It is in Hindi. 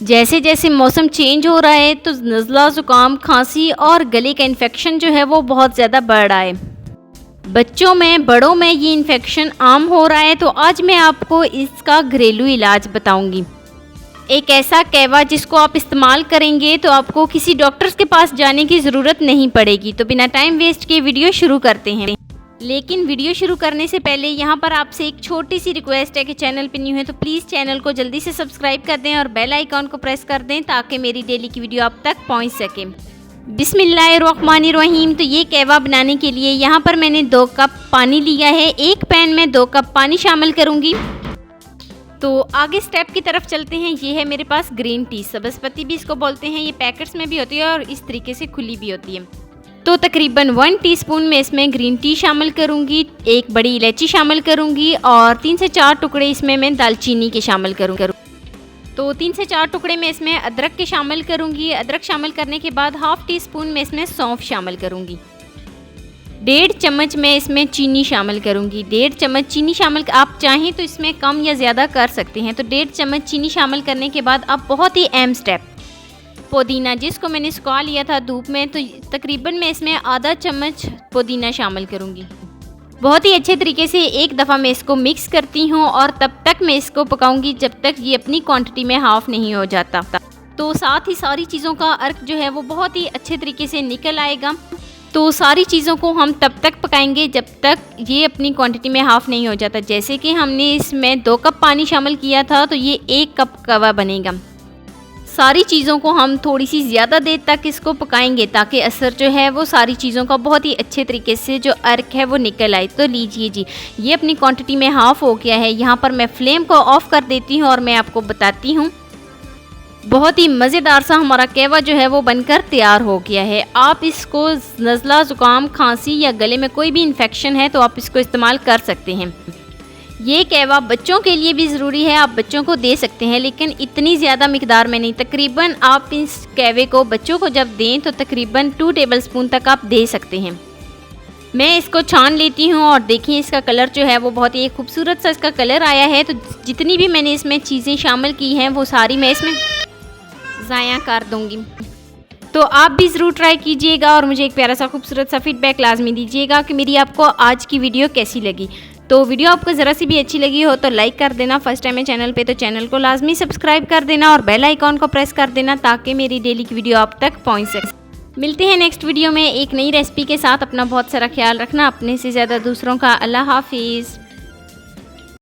जैसे जैसे मौसम चेंज हो रहा है तो नज़ला, ज़ुकाम, खांसी और गले का इन्फेक्शन जो है वो बहुत ज़्यादा बढ़ रहा है। बच्चों में, बड़ों में ये इन्फेक्शन आम हो रहा है। तो आज मैं आपको इसका घरेलू इलाज बताऊंगी। एक ऐसा कहवा जिसको आप इस्तेमाल करेंगे तो आपको किसी डॉक्टर्स के पास जाने की ज़रूरत नहीं पड़ेगी। तो बिना टाइम वेस्ट किए वीडियो शुरू करते हैं। लेकिन वीडियो शुरू करने से पहले यहाँ पर आपसे एक छोटी सी रिक्वेस्ट है कि चैनल पर न्यू है तो प्लीज़ चैनल को जल्दी से सब्सक्राइब कर दें और बेल आइकॉन को प्रेस कर दें ताकि मेरी डेली की वीडियो आप तक पहुँच सके। बिस्मिल्लाहिर्रहमानिर्रहीम। तो ये कहवा बनाने के लिए यहाँ पर मैंने 2 कप पानी लिया है। एक पैन में 2 कप पानी शामिल करूँगी। तो आगे स्टेप की तरफ चलते हैं। ये है मेरे पास ग्रीन टी, सब्ज़पत्ती भी इसको बोलते हैं। ये पैकेट्स में भी होती है और इस तरीके से खुली भी होती है। तो तकरीबन 1 टीस्पून में इसमें ग्रीन टी शामिल करूँगी, 1 बड़ी इलायची शामिल करूँगी और 3 से 4 टुकड़े इसमें मैं दालचीनी के शामिल करूँगी। तो 3 से 4 टुकड़े में इसमें अदरक के शामिल करूँगी। अदरक शामिल करने के बाद हाफ़ टी स्पून में इसमें सौंफ शामिल करूँगी। 1.5 चम्मच में इसमें चीनी शामिल करूँगी। 1.5 चम्मच चीनी शामिल, आप चाहें तो इसमें कम या ज़्यादा कर सकते हैं। तो 1.5 चम्मच चीनी शामिल करने के बाद अब बहुत ही अहम स्टेप, पुदीना जिसको मैंने सुखा लिया था धूप में, तो तकरीबन मैं इसमें आधा चम्मच पुदीना शामिल करूँगी। बहुत ही अच्छे तरीके से एक दफ़ा मैं इसको मिक्स करती हूँ और तब तक मैं इसको पकाऊंगी जब तक ये अपनी क्वांटिटी में हाफ़ नहीं हो जाता। तो साथ ही सारी चीज़ों का अर्क जो है वो बहुत ही अच्छे तरीके से निकल आएगा। तो सारी चीज़ों को हम तब तक पकाएंगे जब तक ये अपनी क्वांटिटी में हाफ़ नहीं हो जाता। जैसे कि हमने इसमें 2 कप पानी शामिल किया था तो ये 1 कप कहवा बनेगा। सारी चीज़ों को हम थोड़ी सी ज़्यादा देर तक इसको पकाएंगे ताकि असर जो है वो सारी चीज़ों का बहुत ही अच्छे तरीके से जो अर्क है वो निकल आए। तो लीजिए जी, ये अपनी क्वांटिटी में हाफ़ हो गया है। यहाँ पर मैं फ्लेम को ऑफ़ कर देती हूँ और मैं आपको बताती हूँ। बहुत ही मज़ेदार सा हमारा कहवा जो है वो बनकर तैयार हो गया है। आप इसको नज़ला, ज़ुकाम, खांसी या गले में कोई भी इन्फेक्शन है तो आप इसको इस्तेमाल कर सकते हैं। ये कहवा बच्चों के लिए भी ज़रूरी है, आप बच्चों को दे सकते हैं लेकिन इतनी ज़्यादा मिकदार में नहीं। तकरीबन आप इस कहवे को बच्चों को जब दें तो तकरीबन 2 टेबलस्पून तक आप दे सकते हैं। मैं इसको छान लेती हूँ और देखिए इसका कलर जो है वो बहुत ही खूबसूरत सा इसका कलर आया है। तो जितनी भी मैंने इसमें चीज़ें शामिल की हैं वो सारी मैं इसमें ज़ाया कर दूँगी। तो आप भी ज़रूर ट्राई कीजिएगा और मुझे एक प्यारा सा खूबसूरत सा फीडबैक लाजमी दीजिएगा कि मेरी आपको आज की वीडियो कैसी लगी। तो वीडियो आपको ज़रा सी भी अच्छी लगी हो तो लाइक कर देना। फर्स्ट टाइम है चैनल पे तो चैनल को लाजमी सब्सक्राइब कर देना और बेल आइकॉन को प्रेस कर देना ताकि मेरी डेली की वीडियो आप तक पहुंच सके। मिलते हैं नेक्स्ट वीडियो में एक नई रेसिपी के साथ। अपना बहुत सारा ख्याल रखना, अपने से ज़्यादा दूसरों का। अल्लाह हाफिज़।